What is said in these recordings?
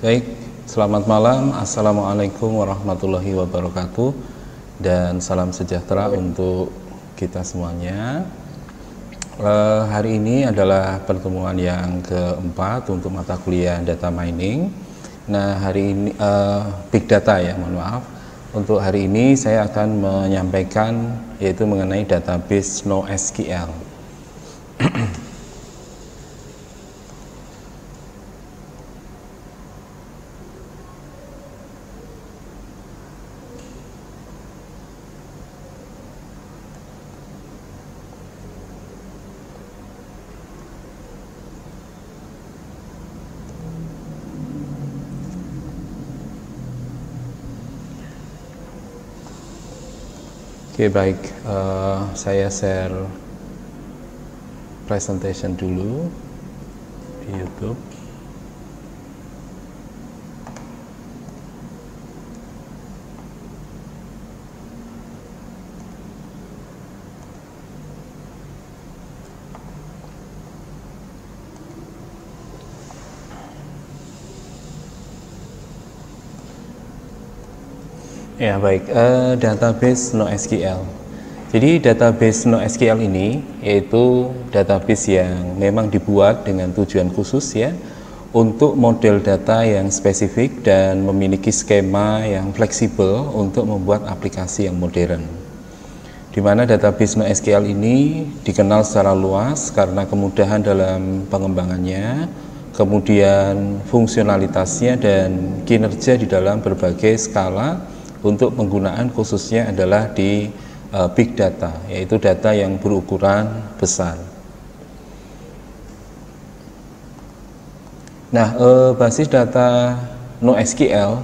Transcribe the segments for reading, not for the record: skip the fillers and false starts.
Baik, selamat malam. Assalamualaikum warahmatullahi wabarakatuh. Dan salam sejahtera untuk kita semuanya. Hari ini adalah pertemuan yang keempat untuk mata kuliah data mining. Nah, hari ini big data ya, mohon maaf. Untuk hari ini saya akan menyampaikan yaitu mengenai database NoSQL. Oke, baik, saya share presentation dulu di YouTube. Ya, baik, database NoSQL. Jadi database NoSQL ini yaitu database yang memang dibuat dengan tujuan khusus ya untuk model data yang spesifik dan memiliki skema yang fleksibel untuk membuat aplikasi yang modern. Di mana database NoSQL ini dikenal secara luas karena kemudahan dalam pengembangannya, kemudian fungsionalitasnya dan kinerja di dalam berbagai skala untuk penggunaan khususnya adalah di big data, yaitu data yang berukuran besar. Nah, basis data NoSQL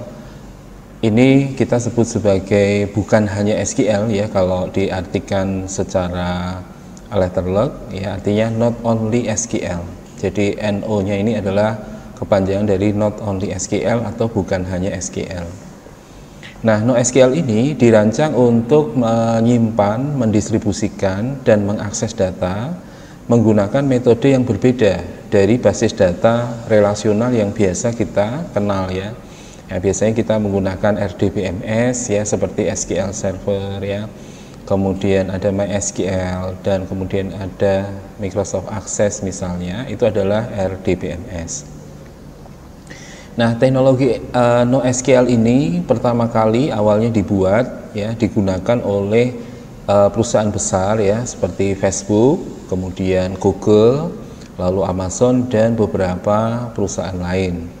ini kita sebut sebagai bukan hanya SQL ya kalau diartikan secara letter luck ya, artinya not only SQL. Jadi NO-nya ini adalah kepanjangan dari not only SQL atau bukan hanya SQL. Nah, NoSQL ini dirancang untuk menyimpan, mendistribusikan, dan mengakses data menggunakan metode yang berbeda dari basis data relasional yang biasa kita kenal ya. Biasanya kita menggunakan RDBMS ya, seperti SQL Server ya. Kemudian ada MySQL dan kemudian ada Microsoft Access misalnya, itu adalah RDBMS. Nah, teknologi NoSQL ini pertama kali awalnya dibuat ya, digunakan oleh perusahaan besar ya seperti Facebook, kemudian Google, lalu Amazon dan beberapa perusahaan lain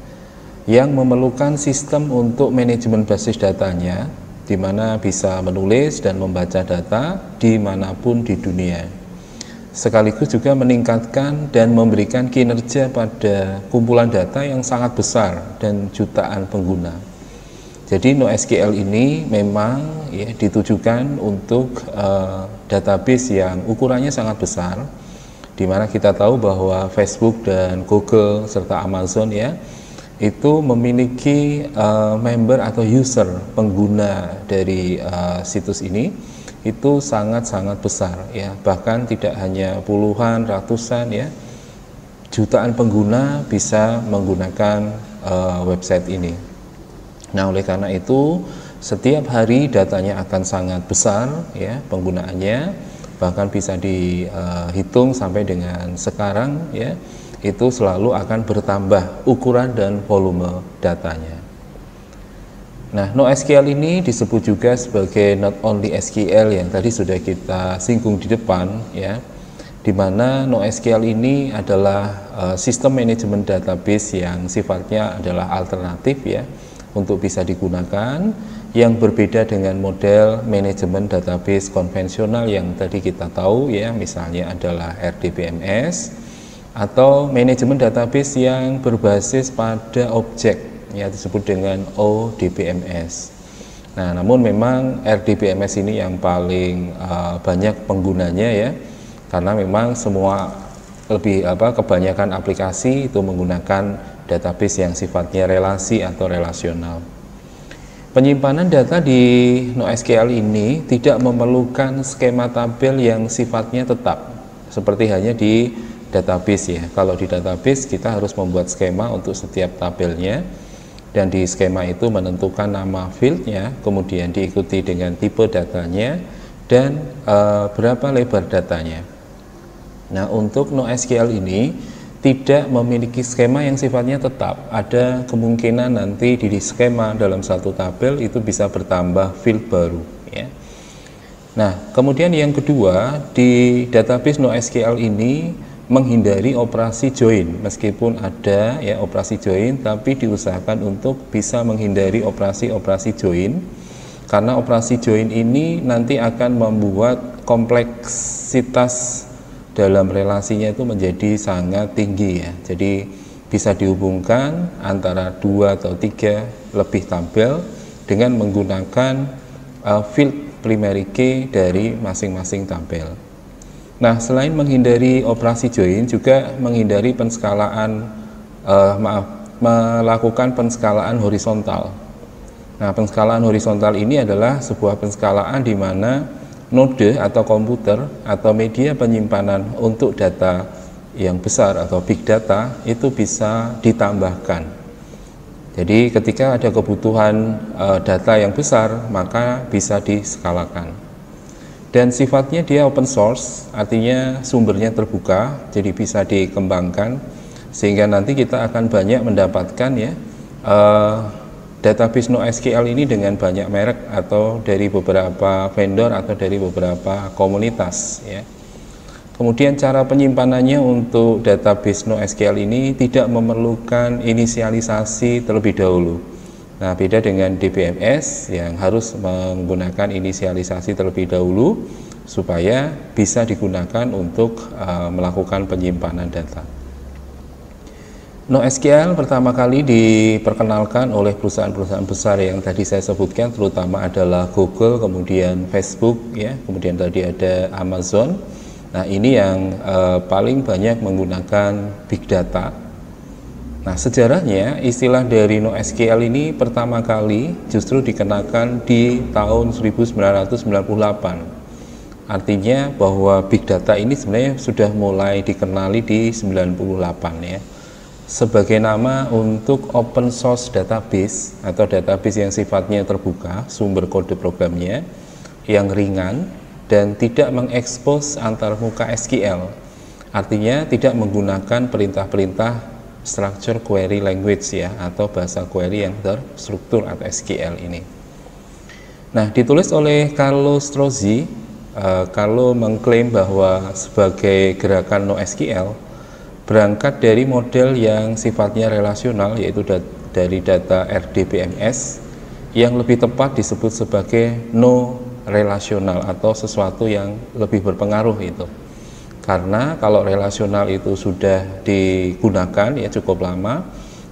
yang memerlukan sistem untuk manajemen basis datanya, di mana bisa menulis dan membaca data dimanapun di dunia. Sekaligus juga meningkatkan dan memberikan kinerja pada kumpulan data yang sangat besar dan jutaan pengguna. Jadi NoSQL ini memang ya ditujukan untuk database yang ukurannya sangat besar, di mana kita tahu bahwa Facebook dan Google serta Amazon ya itu memiliki member atau user pengguna dari situs ini itu sangat-sangat besar ya, bahkan tidak hanya puluhan, ratusan ya, jutaan pengguna bisa menggunakan website ini. Nah, oleh karena itu setiap hari datanya akan sangat besar ya penggunaannya, bahkan bisa dihitung sampai dengan sekarang ya, itu selalu akan bertambah ukuran dan volume datanya. Nah, NoSQL ini disebut juga sebagai not only SQL yang tadi sudah kita singgung di depan ya, di mana NoSQL ini adalah sistem manajemen database yang sifatnya adalah alternatif ya untuk bisa digunakan, yang berbeda dengan model manajemen database konvensional yang tadi kita tahu ya, misalnya adalah RDBMS atau manajemen database yang berbasis pada objek ya, disebut dengan ODBMS. Nah, namun memang RDBMS ini yang paling banyak penggunanya ya, karena memang semua kebanyakan aplikasi itu menggunakan database yang sifatnya relasi atau relasional. Penyimpanan data di NoSQL ini tidak memerlukan skema tabel yang sifatnya tetap seperti hanya di database ya. Kalau di database kita harus membuat skema untuk setiap tabelnya. dan di skema itu menentukan nama fieldnya, kemudian diikuti dengan tipe datanya dan berapa lebar datanya. Nah, untuk NoSQL ini tidak memiliki skema yang sifatnya tetap. Ada kemungkinan nanti di skema dalam satu tabel itu bisa bertambah field baru ya. Nah, kemudian yang kedua, di database NoSQL ini menghindari operasi join. Meskipun ada ya operasi join, tapi diusahakan untuk bisa menghindari operasi-operasi join, karena operasi join ini nanti akan membuat kompleksitas dalam relasinya itu menjadi sangat tinggi ya. Jadi bisa dihubungkan antara 2 atau 3 lebih tabel dengan menggunakan field primary key dari masing-masing tabel. Nah, selain menghindari operasi join, juga menghindari penskalaan, melakukan penskalaan horizontal. Nah, penskalaan horizontal ini adalah sebuah penskalaan di mana node atau komputer atau media penyimpanan untuk data yang besar atau big data itu bisa ditambahkan. Jadi ketika ada kebutuhan data yang besar, maka bisa diskalakan. Dan sifatnya dia open source, artinya sumbernya terbuka, jadi bisa dikembangkan, sehingga nanti kita akan banyak mendapatkan ya database NoSQL ini dengan banyak merek atau dari beberapa vendor atau dari beberapa komunitas ya. Kemudian cara penyimpanannya untuk database NoSQL ini tidak memerlukan inisialisasi terlebih dahulu. Nah, beda dengan DBMS yang harus menggunakan inisialisasi terlebih dahulu supaya bisa digunakan untuk melakukan penyimpanan data. NoSQL pertama kali diperkenalkan oleh perusahaan-perusahaan besar yang tadi saya sebutkan, terutama adalah Google, kemudian Facebook ya, kemudian tadi ada Amazon. Nah, ini yang paling banyak menggunakan big data. Nah, sejarahnya istilah dari NoSQL ini pertama kali justru dikenakan di tahun 1998. Artinya bahwa big data ini sebenarnya sudah mulai dikenali di 98 ya. Sebagai nama untuk open source database atau database yang sifatnya terbuka, sumber kode programnya yang ringan dan tidak mengekspos antar muka SQL, artinya tidak menggunakan perintah-perintah structure query language ya, atau bahasa query yang terstruktur atau SQL ini. Nah, ditulis oleh Carlo Strozzi. Carlo mengklaim bahwa sebagai gerakan NoSQL berangkat dari model yang sifatnya relasional, yaitu dari data RDBMS, yang lebih tepat disebut sebagai no relasional atau sesuatu yang lebih berpengaruh itu. Karena kalau relasional itu sudah digunakan ya cukup lama,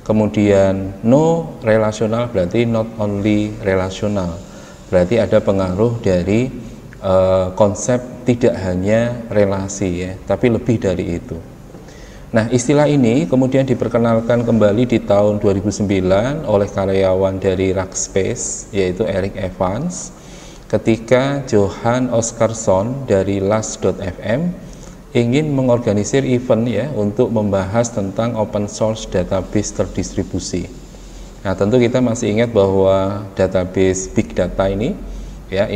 kemudian no relasional berarti not only relasional, berarti ada pengaruh dari konsep tidak hanya relasi ya, tapi lebih dari itu. Nah, istilah ini kemudian diperkenalkan kembali di tahun 2009 oleh karyawan dari Rackspace, yaitu Eric Evans, ketika Johan Oscarsson dari Last.fm ingin mengorganisir event ya untuk membahas tentang open source database terdistribusi. Nah, tentu kita masih ingat bahwa database big data ini ya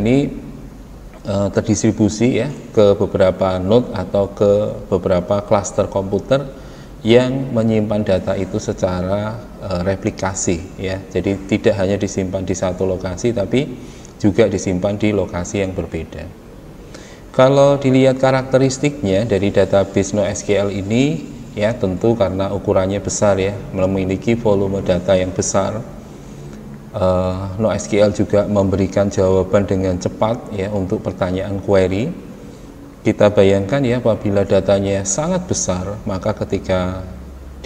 terdistribusi ya ke beberapa node atau ke beberapa klaster komputer yang menyimpan data itu secara replikasi ya. Jadi tidak hanya disimpan di satu lokasi, tapi juga disimpan di lokasi yang berbeda. Kalau dilihat karakteristiknya dari database NoSQL ini ya, tentu karena ukurannya besar ya, memiliki volume data yang besar. NoSQL juga memberikan jawaban dengan cepat ya untuk pertanyaan query. Kita bayangkan ya, apabila datanya sangat besar, maka ketika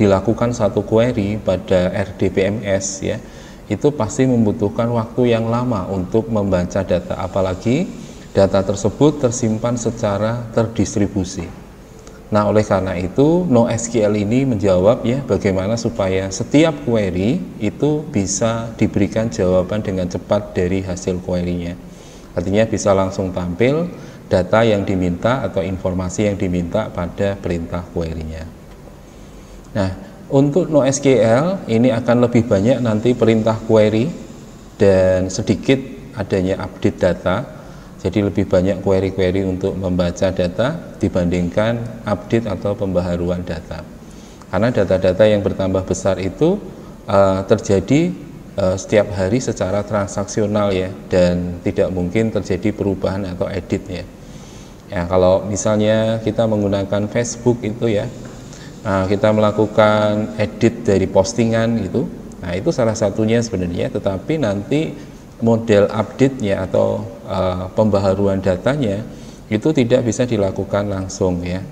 dilakukan satu query pada RDBMS ya, itu pasti membutuhkan waktu yang lama untuk membaca data, apalagi data tersebut tersimpan secara terdistribusi. Nah, oleh karena itu NoSQL ini menjawab ya bagaimana supaya setiap query itu bisa diberikan jawaban dengan cepat dari hasil query-nya. Artinya bisa langsung tampil data yang diminta atau informasi yang diminta pada perintah query-nya. Nah, Untuk NoSQL ini akan lebih banyak nanti perintah query dan sedikit adanya update data. Jadi lebih banyak query-query untuk membaca data dibandingkan update atau pembaharuan data. Karena data-data yang bertambah besar itu terjadi setiap hari secara transaksional ya, dan tidak mungkin terjadi perubahan atau edit ya. Ya, kalau misalnya kita menggunakan Facebook itu ya, kita melakukan edit dari postingan gitu, nah itu salah satunya sebenarnya, tetapi nanti model update-nya atau pembaharuan datanya itu tidak bisa dilakukan langsung ya,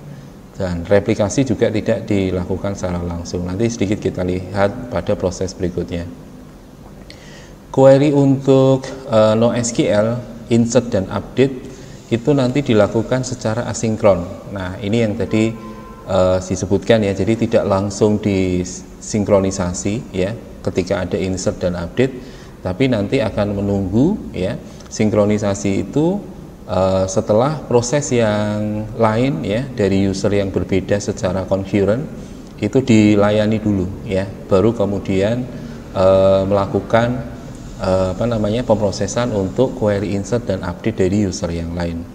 dan replikasi juga tidak dilakukan secara langsung. Nanti sedikit kita lihat pada proses berikutnya. Query untuk NoSQL, insert dan update itu nanti dilakukan secara asinkron. Nah ini yang tadi disebutkan ya, jadi tidak langsung disinkronisasi ya ketika ada insert dan update, tapi nanti akan menunggu ya sinkronisasi itu setelah proses yang lain ya dari user yang berbeda secara concurrent itu dilayani dulu ya, baru kemudian melakukan pemrosesan untuk query insert dan update dari user yang lain.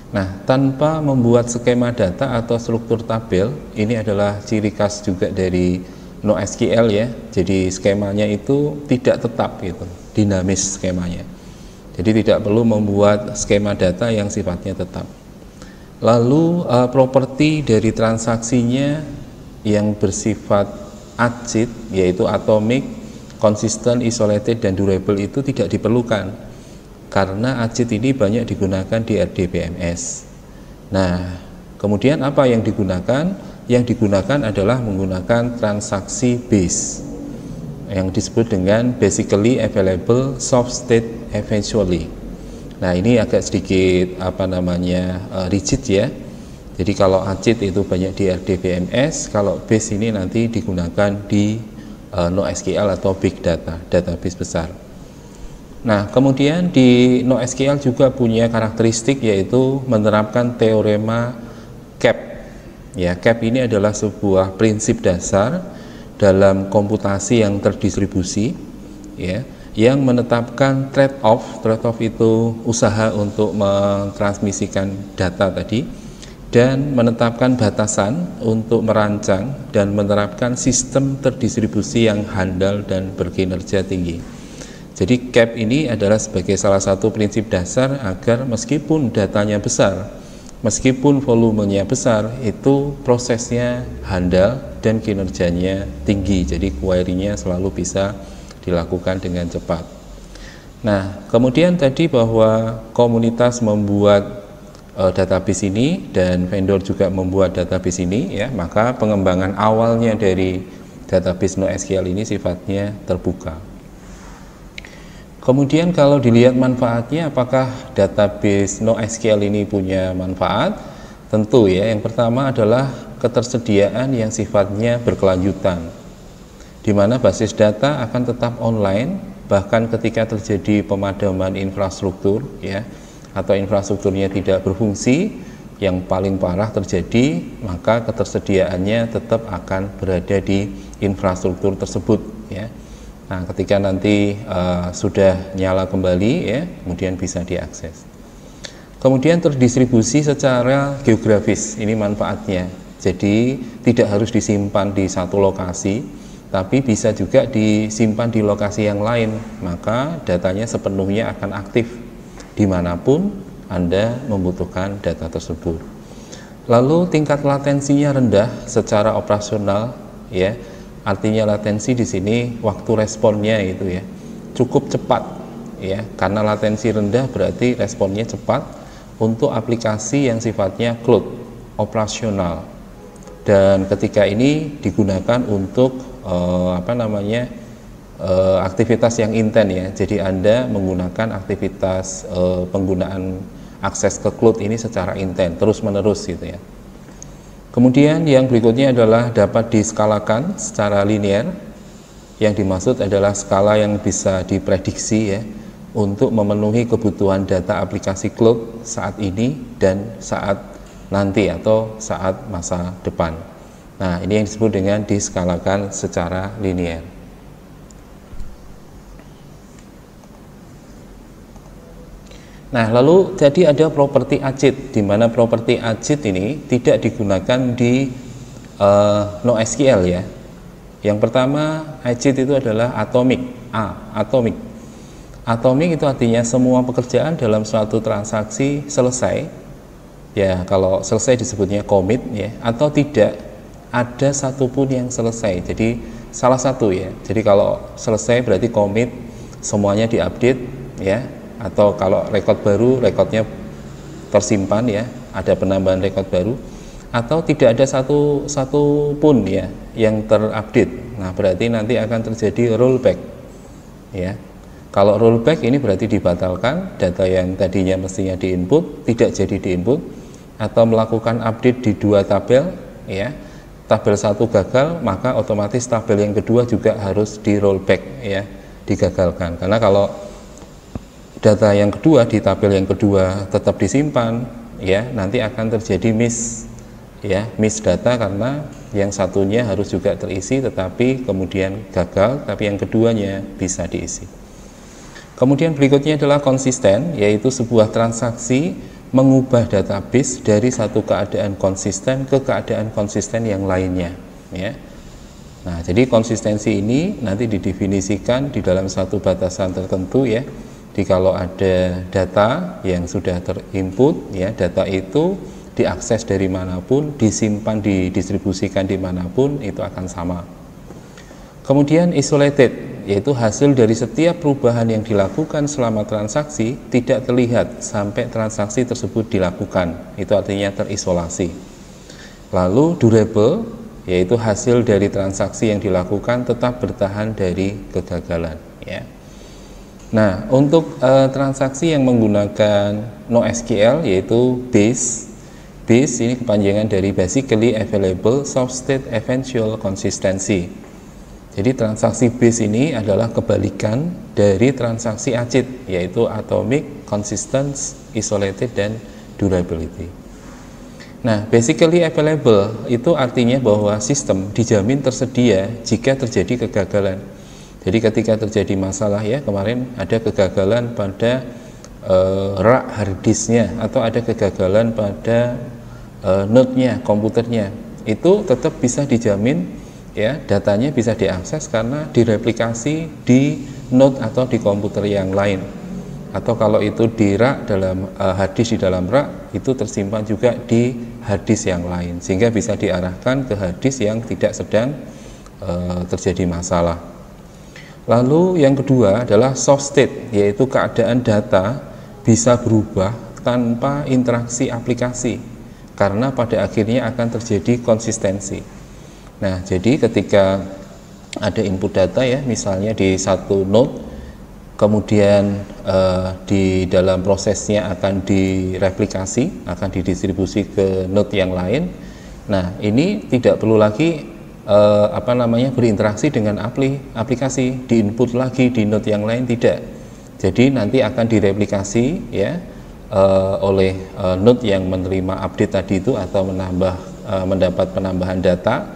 Nah, tanpa membuat skema data atau struktur tabel, ini adalah ciri khas juga dari NoSQL ya. Jadi skemanya itu tidak tetap gitu, dinamis skemanya. Jadi tidak perlu membuat skema data yang sifatnya tetap. Lalu properti dari transaksinya yang bersifat ACID, yaitu atomic, consistent, isolated, dan durable itu tidak diperlukan, karena ACID ini banyak digunakan di RDBMS. Nah, kemudian apa yang digunakan? Yang digunakan adalah menggunakan transaksi base yang disebut dengan basically available soft state eventually. Nah, ini agak sedikit rigid ya. Jadi kalau ACID itu banyak di RDBMS, kalau base ini nanti digunakan di NoSQL atau big data, database besar. Nah, kemudian di NoSQL juga punya karakteristik yaitu menerapkan teorema CAP. Ya, CAP ini adalah sebuah prinsip dasar dalam komputasi yang terdistribusi ya, yang menetapkan trade-off. Trade-off itu usaha untuk mentransmisikan data tadi, dan menetapkan batasan untuk merancang dan menerapkan sistem terdistribusi yang handal dan berkinerja tinggi. Jadi CAP ini adalah sebagai salah satu prinsip dasar agar meskipun datanya besar, meskipun volumenya besar, itu prosesnya handal dan kinerjanya tinggi. Jadi query-nya selalu bisa dilakukan dengan cepat. Nah, kemudian tadi bahwa komunitas membuat database ini dan vendor juga membuat database ini ya, maka pengembangan awalnya dari database NoSQL ini sifatnya terbuka. Kemudian kalau dilihat manfaatnya, apakah database NoSQL ini punya manfaat? Tentu ya, yang pertama adalah ketersediaan yang sifatnya berkelanjutan, di mana basis data akan tetap online bahkan ketika terjadi pemadaman infrastruktur ya, atau infrastrukturnya tidak berfungsi, yang paling parah terjadi, maka ketersediaannya tetap akan berada di infrastruktur tersebut ya. Nah, ketika nanti sudah nyala kembali ya, kemudian bisa diakses. Kemudian terdistribusi secara geografis, ini manfaatnya. Jadi tidak harus disimpan di satu lokasi, tapi bisa juga disimpan di lokasi yang lain, maka datanya sepenuhnya akan aktif dimanapun Anda membutuhkan data tersebut. Lalu tingkat latensinya rendah secara operasional ya. Artinya latensi di sini waktu responnya itu ya cukup cepat ya, karena latensi rendah berarti responnya cepat untuk aplikasi yang sifatnya cloud operasional, dan ketika ini digunakan untuk aktivitas yang intens ya. Jadi Anda menggunakan aktivitas penggunaan akses ke cloud ini secara intens terus menerus gitu ya. Kemudian yang berikutnya adalah dapat diskalakan secara linear. Yang dimaksud adalah skala yang bisa diprediksi ya, untuk memenuhi kebutuhan data aplikasi cloud saat ini dan saat nanti atau saat masa depan. Nah, ini yang disebut dengan diskalakan secara linier. Nah, lalu jadi ada properti acid, di mana properti acid ini tidak digunakan di NoSQL ya. Yang pertama, acid itu adalah atomic, atomic. Atomic itu artinya semua pekerjaan dalam suatu transaksi selesai. Ya, kalau selesai disebutnya commit ya, atau tidak ada satupun yang selesai. Jadi salah satu ya. Jadi kalau selesai berarti commit, semuanya diupdate ya. Atau kalau rekod baru, rekodnya tersimpan ya, ada penambahan rekod baru, atau tidak ada satu pun ya yang terupdate. Nah, berarti nanti akan terjadi rollback ya. Kalau rollback ini berarti dibatalkan, data yang tadinya mestinya diinput tidak jadi diinput, atau melakukan update di dua tabel ya. Tabel satu gagal, maka otomatis tabel yang kedua juga harus di rollback ya, digagalkan. Karena kalau data yang kedua di tabel yang kedua tetap disimpan ya, nanti akan terjadi miss ya, miss data karena yang satunya harus juga terisi tetapi kemudian gagal, tapi yang keduanya bisa diisi. Kemudian berikutnya adalah konsisten, yaitu sebuah transaksi mengubah database dari satu keadaan konsisten ke keadaan konsisten yang lainnya ya. Nah, jadi konsistensi ini nanti didefinisikan di dalam satu batasan tertentu ya. Jadi kalau ada data yang sudah terinput ya, data itu diakses dari manapun, disimpan, didistribusikan dimanapun, itu akan sama. Kemudian isolated, yaitu hasil dari setiap perubahan yang dilakukan selama transaksi tidak terlihat sampai transaksi tersebut dilakukan, itu artinya terisolasi. Lalu durable, yaitu hasil dari transaksi yang dilakukan tetap bertahan dari kegagalan ya. Nah, untuk transaksi yang menggunakan NoSQL yaitu BASE. BASE ini kepanjangan dari Basically Available Substate Eventual Consistency. Jadi transaksi BASE ini adalah kebalikan dari transaksi ACID, yaitu Atomic, Consistent, Isolated, dan Durability. Nah, Basically Available itu artinya bahwa sistem dijamin tersedia jika terjadi kegagalan. Jadi ketika terjadi masalah ya, kemarin ada kegagalan pada rak harddisknya atau ada kegagalan pada node-nya, komputernya, itu tetap bisa dijamin ya, datanya bisa diakses karena direplikasi di node atau di komputer yang lain. Atau kalau itu di rak dalam harddisk di dalam rak, itu tersimpan juga di harddisk yang lain sehingga bisa diarahkan ke harddisk yang tidak sedang terjadi masalah. Lalu yang kedua adalah soft state, yaitu keadaan data bisa berubah tanpa interaksi aplikasi karena pada akhirnya akan terjadi konsistensi. Nah, jadi ketika ada input data ya, misalnya di satu node, kemudian di dalam prosesnya akan direplikasi, akan didistribusi ke node yang lain. Nah, ini tidak perlu lagi berinteraksi dengan aplikasi, diinput lagi di node yang lain, tidak. Jadi nanti akan direplikasi ya oleh node yang menerima update tadi itu atau mendapat penambahan data,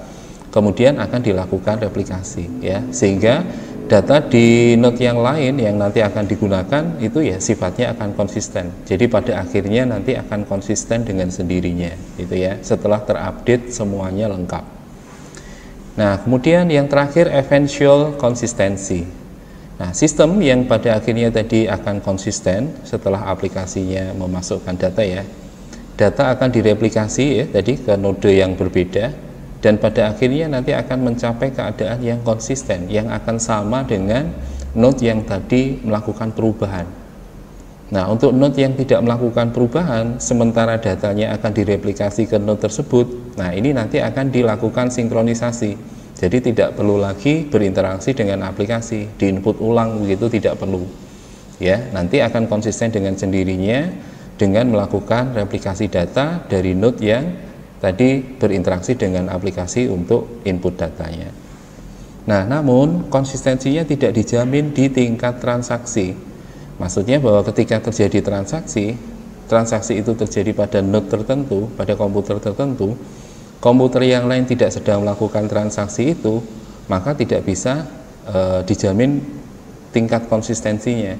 kemudian akan dilakukan replikasi ya, sehingga data di node yang lain yang nanti akan digunakan itu ya sifatnya akan konsisten. Jadi pada akhirnya nanti akan konsisten dengan sendirinya gitu ya, setelah terupdate semuanya lengkap. Nah, kemudian yang terakhir eventual consistency. Nah, sistem yang pada akhirnya tadi akan konsisten setelah aplikasinya memasukkan data ya. Data akan direplikasi ya tadi ke node yang berbeda dan pada akhirnya nanti akan mencapai keadaan yang konsisten yang akan sama dengan node yang tadi melakukan perubahan. Nah, untuk node yang tidak melakukan perubahan sementara datanya akan direplikasi ke node tersebut, nah ini nanti akan dilakukan sinkronisasi. Jadi tidak perlu lagi berinteraksi dengan aplikasi, diinput ulang begitu tidak perlu. Ya, nanti akan konsisten dengan sendirinya dengan melakukan replikasi data dari node yang tadi berinteraksi dengan aplikasi untuk input datanya. Nah, namun konsistensinya tidak dijamin di tingkat transaksi. Maksudnya bahwa ketika terjadi transaksi itu terjadi pada node tertentu, pada komputer tertentu, komputer yang lain tidak sedang melakukan transaksi itu, maka tidak bisa dijamin tingkat konsistensinya.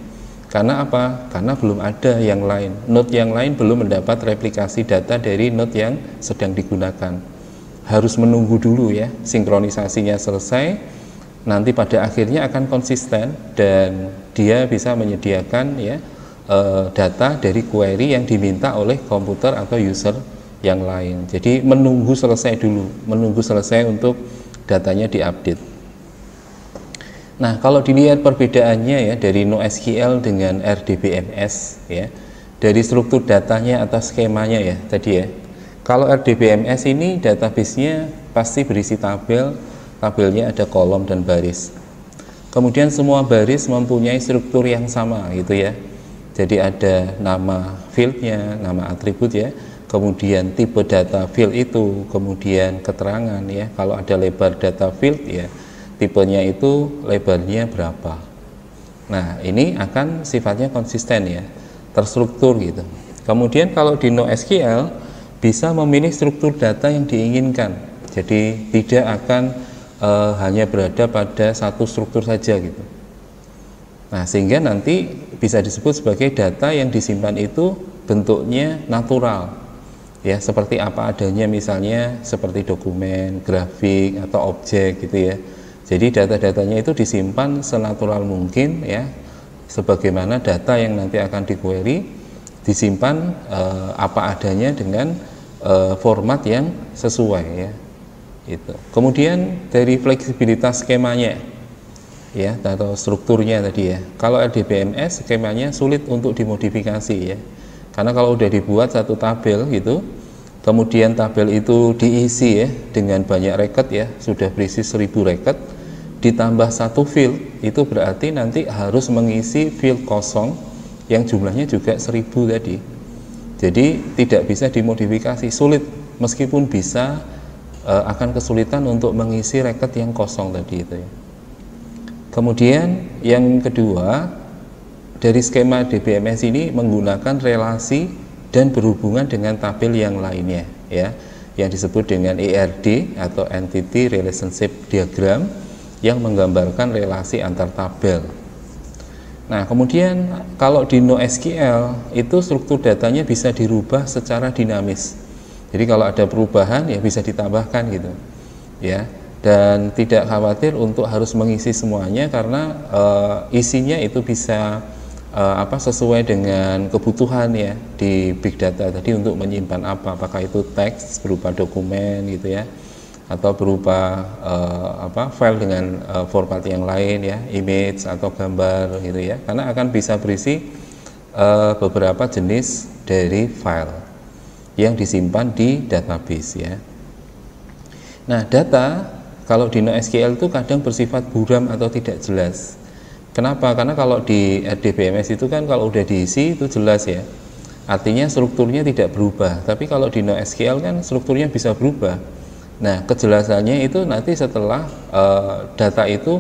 Karena apa? Karena belum ada yang lain, node yang lain belum mendapat replikasi data dari node yang sedang digunakan. Harus menunggu dulu ya, sinkronisasinya selesai, nanti pada akhirnya akan konsisten dan dia bisa menyediakan ya data dari query yang diminta oleh komputer atau user yang lain. Jadi menunggu selesai dulu, menunggu selesai untuk datanya diupdate. Nah, kalau dilihat perbedaannya ya dari NoSQL dengan RDBMS ya, dari struktur datanya atau skemanya ya tadi ya. Kalau RDBMS ini database-nya pasti berisi tabel, tabelnya ada kolom dan baris. Kemudian semua baris mempunyai struktur yang sama gitu ya. Jadi ada nama field-nya, nama atribut ya, kemudian tipe data field itu, kemudian keterangan ya. Kalau ada lebar data field ya, tipenya itu lebarnya berapa. Nah, ini akan sifatnya konsisten ya, terstruktur gitu. Kemudian kalau di NoSQL bisa memilih struktur data yang diinginkan. Jadi tidak akan hanya berada pada satu struktur saja gitu. Nah, sehingga nanti bisa disebut sebagai data yang disimpan itu bentuknya natural. Ya, seperti apa adanya, misalnya seperti dokumen, grafik atau objek gitu ya. Jadi data-datanya itu disimpan senatural mungkin ya, sebagaimana data yang nanti akan di-query disimpan apa adanya dengan format yang sesuai ya. Itu. Kemudian dari fleksibilitas skemanya ya atau strukturnya tadi ya. Kalau RDBMS skemanya sulit untuk dimodifikasi ya. Karena kalau udah dibuat satu tabel gitu, kemudian tabel itu diisi ya dengan banyak record ya, sudah berisi 1000 record, ditambah satu field, itu berarti nanti harus mengisi field kosong yang jumlahnya juga 1000 tadi. Jadi tidak bisa dimodifikasi, sulit, meskipun bisa akan kesulitan untuk mengisi record yang kosong tadi itu ya. Kemudian yang kedua, dari skema DBMS ini menggunakan relasi dan berhubungan dengan tabel yang lainnya ya, yang disebut dengan ERD atau Entity Relationship Diagram, yang menggambarkan relasi antar tabel. Nah, kemudian kalau di NoSQL itu struktur datanya bisa dirubah secara dinamis. Jadi kalau ada perubahan ya bisa ditambahkan gitu. Ya, dan tidak khawatir untuk harus mengisi semuanya karena isinya itu bisa sesuai dengan kebutuhan ya di big data tadi untuk menyimpan apa, apakah itu teks berupa dokumen gitu ya, atau berupa file dengan format yang lain ya, image atau gambar gitu ya, karena akan bisa berisi beberapa jenis dari file yang disimpan di database ya. Nah, data kalau di NoSQL itu kadang bersifat buram atau tidak jelas. Kenapa? Karena kalau di RDBMS itu kan kalau udah diisi itu jelas ya, artinya strukturnya tidak berubah. Tapi kalau di NoSQL kan strukturnya bisa berubah. Nah, kejelasannya itu nanti setelah data itu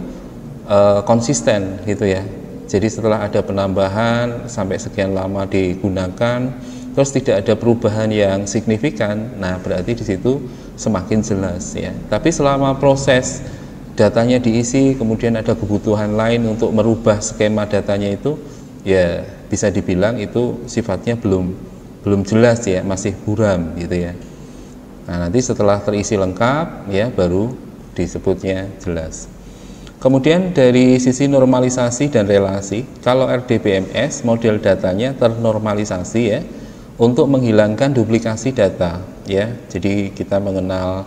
konsisten gitu ya. Jadi setelah ada penambahan sampai sekian lama digunakan, terus tidak ada perubahan yang signifikan, nah berarti di situ semakin jelas ya. Tapi selama proses datanya diisi, kemudian ada kebutuhan lain untuk merubah skema datanya itu, ya bisa dibilang itu sifatnya belum jelas ya, masih buram gitu ya. Nah, nanti setelah terisi lengkap ya baru disebutnya jelas. Kemudian dari sisi normalisasi dan relasi, kalau RDBMS model datanya ternormalisasi ya untuk menghilangkan duplikasi data ya. Jadi kita mengenal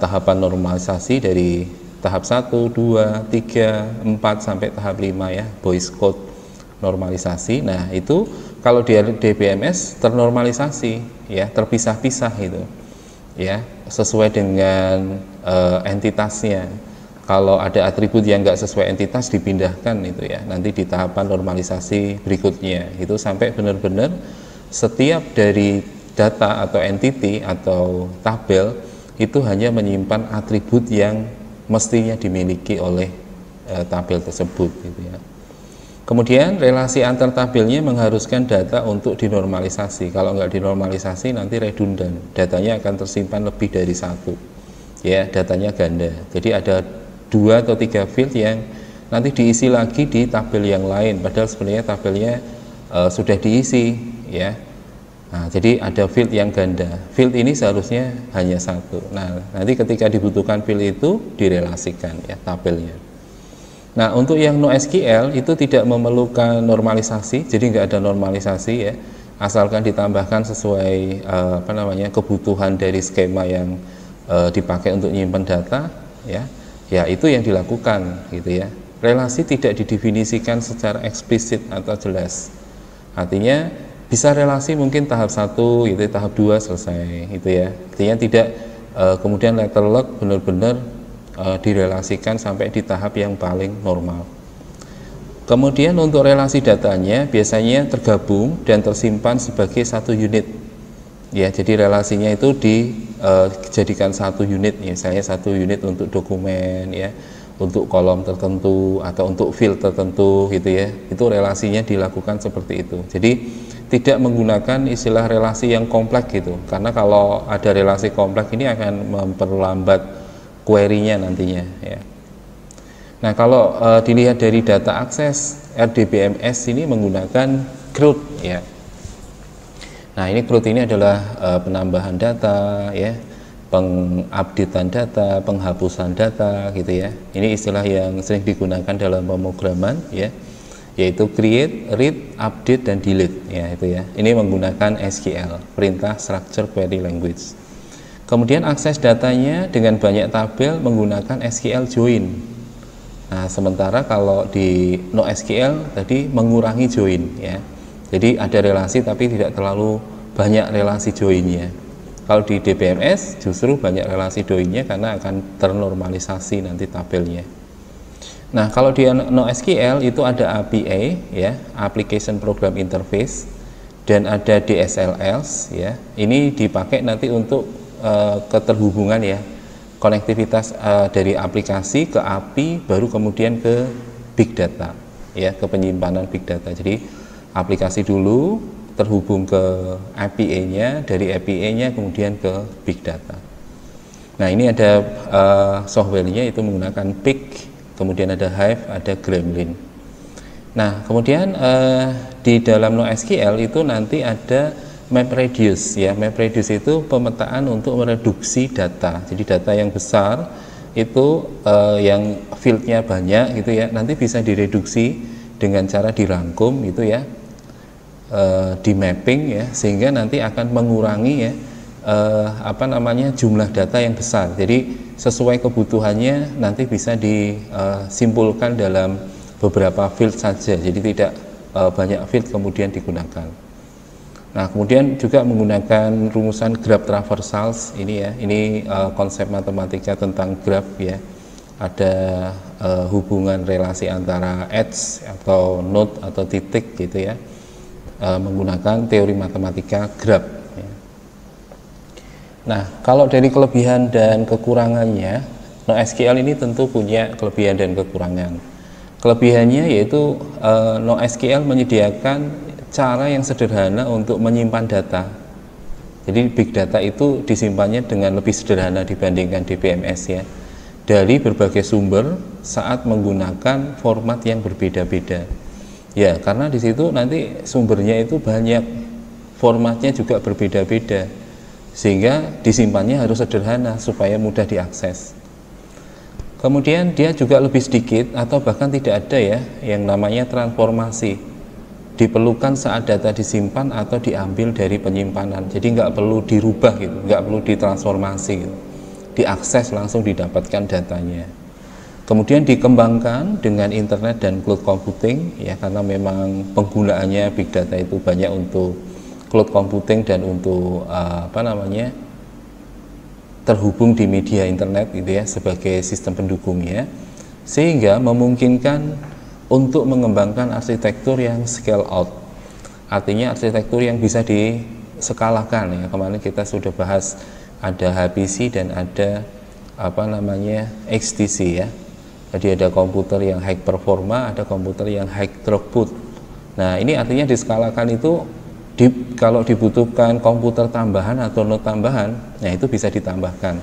tahapan normalisasi dari tahap 1, 2, 3, 4 sampai tahap 5 ya, Boyce Code normalisasi. Nah, itu kalau di RDBMS ternormalisasi ya, terpisah-pisah itu. Ya, sesuai dengan entitasnya. Kalau ada atribut yang nggak sesuai entitas dipindahkan itu ya, nanti di tahapan normalisasi berikutnya itu sampai benar-benar setiap dari data atau entity atau tabel itu hanya menyimpan atribut yang mestinya dimiliki oleh tabel tersebut gitu ya. Kemudian relasi antar tabelnya mengharuskan data untuk dinormalisasi. Kalau nggak dinormalisasi nanti redundan, datanya akan tersimpan lebih dari satu, ya, datanya ganda. Jadi ada 2 atau 3 field yang nanti diisi lagi di tabel yang lain, padahal sebenarnya tabelnya sudah diisi, ya. Nah, jadi ada field yang ganda. Field ini seharusnya hanya satu. Nah, nanti ketika dibutuhkan field itu direlasikan, ya, tabelnya. Nah, untuk yang NoSQL itu tidak memerlukan normalisasi, jadi nggak ada normalisasi, ya, asalkan ditambahkan sesuai kebutuhan dari skema yang dipakai untuk menyimpan data, ya, ya itu yang dilakukan, gitu ya. Relasi tidak didefinisikan secara eksplisit atau jelas. Artinya bisa relasi mungkin tahap 1, gitu, tahap 2 selesai, gitu ya. Artinya tidak kemudian letter lock benar-benar direlasikan sampai di tahap yang paling normal. Kemudian untuk relasi datanya biasanya tergabung dan tersimpan sebagai satu unit, ya. Jadi relasinya itu dijadikan satu unit, ya, misalnya satu unit untuk dokumen, ya, untuk kolom tertentu atau untuk field tertentu, gitu ya. Itu relasinya dilakukan seperti itu. Jadi tidak menggunakan istilah relasi yang kompleks, gitu, karena kalau ada relasi kompleks ini akan memperlambat query-nya nantinya, ya. Nah, kalau dilihat dari data akses, RDBMS ini menggunakan CRUD, ya. Nah, ini CRUD ini adalah penambahan data, ya, pengupdatean data, penghapusan data, gitu ya. Ini istilah yang sering digunakan dalam pemrograman, ya, yaitu create, read, update, dan delete, ya, itu ya. Ini menggunakan SQL, perintah structure query language. Kemudian akses datanya dengan banyak tabel menggunakan SQL join. Nah, sementara kalau di NoSQL tadi mengurangi join, ya. Jadi ada relasi tapi tidak terlalu banyak relasi joinnya. Kalau di DBMS justru banyak relasi joinnya karena akan ternormalisasi nanti tabelnya. Nah, kalau di NoSQL itu ada API, ya, Application Program Interface, dan ada DSLs, ya. Ini dipakai nanti untuk keterhubungan, ya, konektivitas dari aplikasi ke API, baru kemudian ke big data, ya, ke penyimpanan big data. Jadi aplikasi dulu terhubung ke API-nya, dari API-nya kemudian ke big data. Nah, ini ada software-nya itu menggunakan Pig, kemudian ada Hive, ada Gremlin. Nah, kemudian di dalam NoSQL itu nanti ada MapReduce, ya. MapReduce itu pemetaan untuk mereduksi data. Jadi data yang besar itu yang fieldnya banyak, gitu ya, nanti bisa direduksi dengan cara dirangkum, gitu ya, di mapping, ya, sehingga nanti akan mengurangi, ya, jumlah data yang besar. Jadi sesuai kebutuhannya nanti bisa disimpulkan dalam beberapa field saja. Jadi tidak banyak field kemudian digunakan. Nah, kemudian juga menggunakan rumusan graph traversals ini, ya. Ini konsep matematika tentang graph, ya. Ada hubungan relasi antara edge atau node atau titik, gitu ya, menggunakan teori matematika graph, ya. Nah, kalau dari kelebihan dan kekurangannya, NoSQL ini tentu punya kelebihan dan kekurangan. Kelebihannya yaitu NoSQL menyediakan cara yang sederhana untuk menyimpan data. Jadi big data itu disimpannya dengan lebih sederhana dibandingkan DBMS, ya, dari berbagai sumber saat menggunakan format yang berbeda-beda, ya, karena di situ nanti sumbernya itu banyak, formatnya juga berbeda-beda, sehingga disimpannya harus sederhana supaya mudah diakses. Kemudian dia juga lebih sedikit atau bahkan tidak ada, ya, yang namanya transformasi, diperlukan saat data disimpan atau diambil dari penyimpanan. Jadi nggak perlu dirubah, gitu, nggak perlu ditransformasi, gitu. Diakses langsung didapatkan datanya. Kemudian dikembangkan dengan internet dan cloud computing, ya, karena memang penggunaannya big data itu banyak untuk cloud computing dan untuk terhubung di media internet, gitu ya, sebagai sistem pendukungnya, sehingga memungkinkan untuk mengembangkan arsitektur yang scale out. Artinya arsitektur yang bisa diskalakan, ya. Kemarin kita sudah bahas ada HPC dan ada HTC, ya. Jadi ada komputer yang high performa, ada komputer yang high throughput. Nah, ini artinya diskalakan itu kalau dibutuhkan komputer tambahan atau node tambahan, nah itu bisa ditambahkan.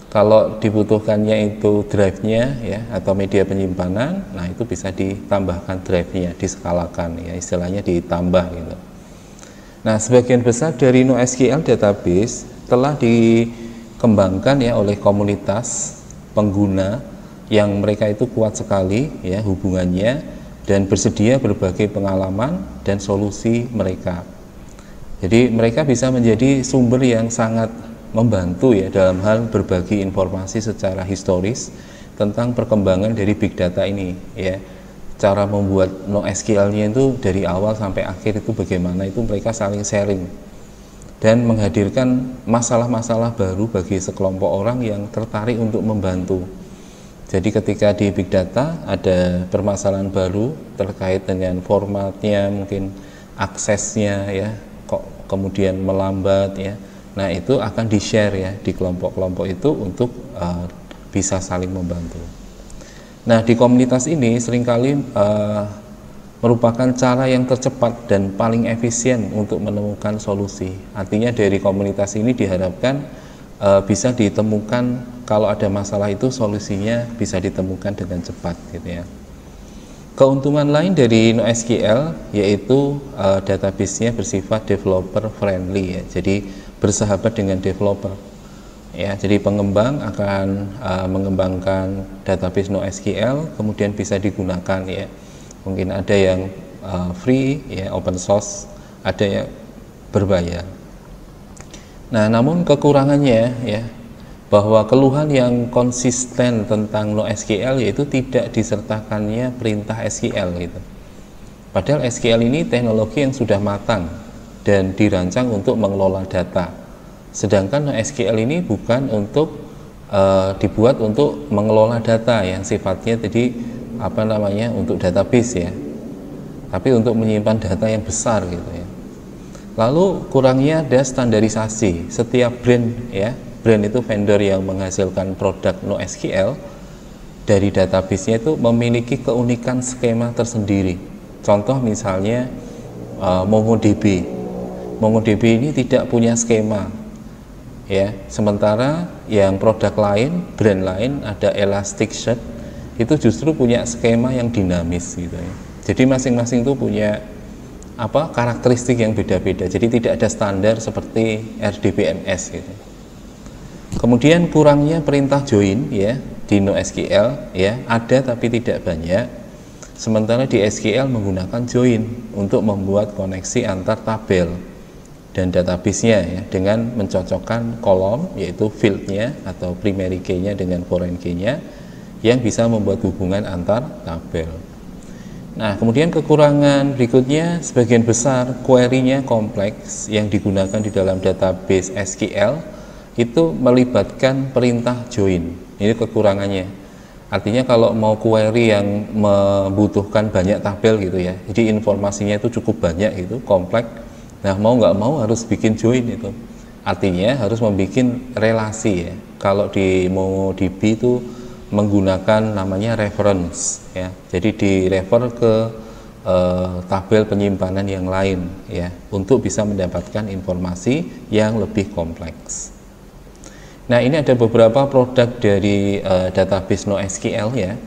Kalau dibutuhkannya itu drive-nya ya atau media penyimpanan, nah itu bisa ditambahkan drive-nya, diskalakan ya, istilahnya ditambah gitu. Nah, sebagian besar dari NoSQL database telah dikembangkan ya oleh komunitas pengguna yang mereka itu kuat sekali ya hubungannya dan bersedia berbagi pengalaman dan solusi mereka. Jadi mereka bisa menjadi sumber yang sangat membantu ya dalam hal berbagi informasi secara historis tentang perkembangan dari big data ini ya. Cara membuat NoSQL-nya itu dari awal sampai akhir itu bagaimana, itu mereka saling sharing dan menghadirkan masalah-masalah baru bagi sekelompok orang yang tertarik untuk membantu. Jadi ketika di big data ada permasalahan baru terkait dengan formatnya, mungkin aksesnya ya, kok kemudian melambat ya. Nah, itu akan di-share ya di kelompok-kelompok itu untuk bisa saling membantu. Nah, di komunitas ini seringkali merupakan cara yang tercepat dan paling efisien untuk menemukan solusi. Artinya dari komunitas ini diharapkan bisa ditemukan, kalau ada masalah itu solusinya bisa ditemukan dengan cepat gitu ya. Keuntungan lain dari NoSQL yaitu database-nya bersifat developer friendly ya. Jadi bersahabat dengan developer ya. Jadi pengembang akan mengembangkan database NoSQL kemudian bisa digunakan ya. Mungkin ada yang free ya, open source, ada yang berbayar. Nah, namun kekurangannya ya, bahwa keluhan yang konsisten tentang NoSQL yaitu tidak disertakannya perintah SQL gitu. Padahal SQL ini teknologi yang sudah matang dan dirancang untuk mengelola data. Sedangkan NoSQL ini bukan untuk dibuat untuk mengelola data yang sifatnya tadi untuk database ya, tapi untuk menyimpan data yang besar gitu ya. Lalu kurangnya ada standarisasi. Setiap brand ya, brand itu vendor yang menghasilkan produk NoSQL dari database-nya itu memiliki keunikan skema tersendiri. Contoh misalnya MongoDB. MongoDB ini tidak punya skema ya, sementara yang produk lain, brand lain ada Elasticsearch itu justru punya skema yang dinamis gitu ya. Jadi masing-masing itu punya karakteristik yang beda-beda. Jadi tidak ada standar seperti RDBMS gitu. Kemudian kurangnya perintah join ya di NoSQL ya, ada tapi tidak banyak. Sementara di SQL menggunakan join untuk membuat koneksi antar tabel dan database-nya ya, dengan mencocokkan kolom yaitu field-nya atau primary key-nya dengan foreign key-nya yang bisa membuat hubungan antar tabel. Nah, kemudian kekurangan berikutnya, sebagian besar query-nya kompleks yang digunakan di dalam database SQL itu melibatkan perintah join. Ini kekurangannya. Artinya kalau mau query yang membutuhkan banyak tabel gitu ya, jadi informasinya itu cukup banyak gitu, kompleks. Nah, mau nggak mau harus bikin join itu. Artinya harus membuat relasi ya. Kalau di MongoDB itu menggunakan namanya reference ya. Jadi direfer ke tabel penyimpanan yang lain ya, untuk bisa mendapatkan informasi yang lebih kompleks. Nah, ini ada beberapa produk dari database NoSQL ya,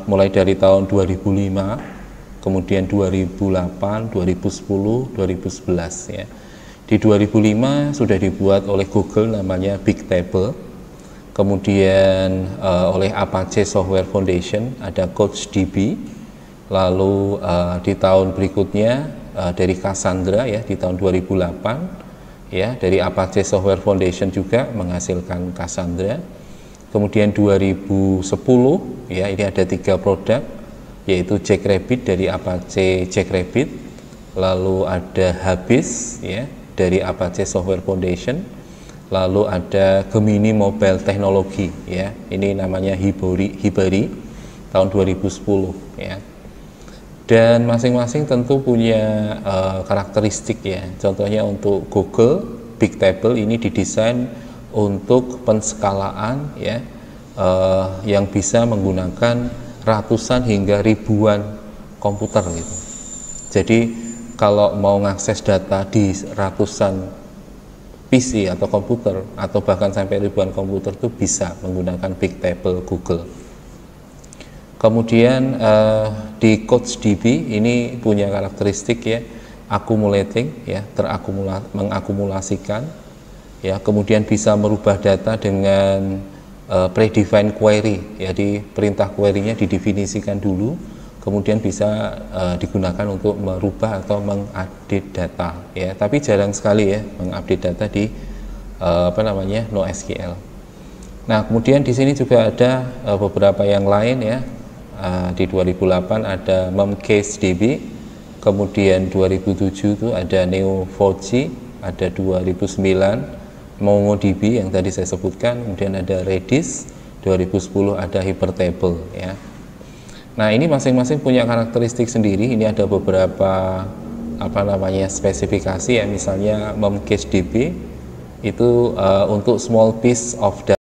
mulai dari tahun 2005, kemudian 2008, 2010, 2011 ya. Di 2005 sudah dibuat oleh Google namanya Bigtable. Kemudian oleh Apache Software Foundation ada CouchDB. Lalu di tahun berikutnya dari Cassandra ya, di tahun 2008 ya, dari Apache Software Foundation juga menghasilkan Cassandra. Kemudian 2010 ya, ini ada 3 produk yaitu Jackrabbit dari Apache Jackrabbit, lalu ada Habis ya dari Apache Software Foundation. Lalu ada Gemini Mobile Technology ya, ini namanya Hibari tahun 2010 ya. Dan masing-masing tentu punya karakteristik ya. Contohnya untuk Google Bigtable ini didesain untuk penskalaan ya, yang bisa menggunakan ratusan hingga ribuan komputer gitu. Jadi kalau mau mengakses data di ratusan PC atau komputer atau bahkan sampai ribuan komputer itu bisa menggunakan Bigtable Google. Kemudian di CouchDB ini punya karakteristik ya accumulating ya, mengakumulasikan ya, kemudian bisa merubah data dengan predefined query, jadi perintah query-nya didefinisikan dulu, kemudian bisa digunakan untuk merubah atau mengupdate data ya, tapi jarang sekali ya mengupdate data di NoSQL. Nah, kemudian di sini juga ada beberapa yang lain ya. Di 2008 ada memcasedb, kemudian 2007 itu ada Neo4j, ada 2009 MongoDB yang tadi saya sebutkan, kemudian ada Redis, 2010 ada Hypertable ya. Nah, ini masing-masing punya karakteristik sendiri. Ini ada beberapa spesifikasi ya, misalnya memcasedb itu untuk small piece of data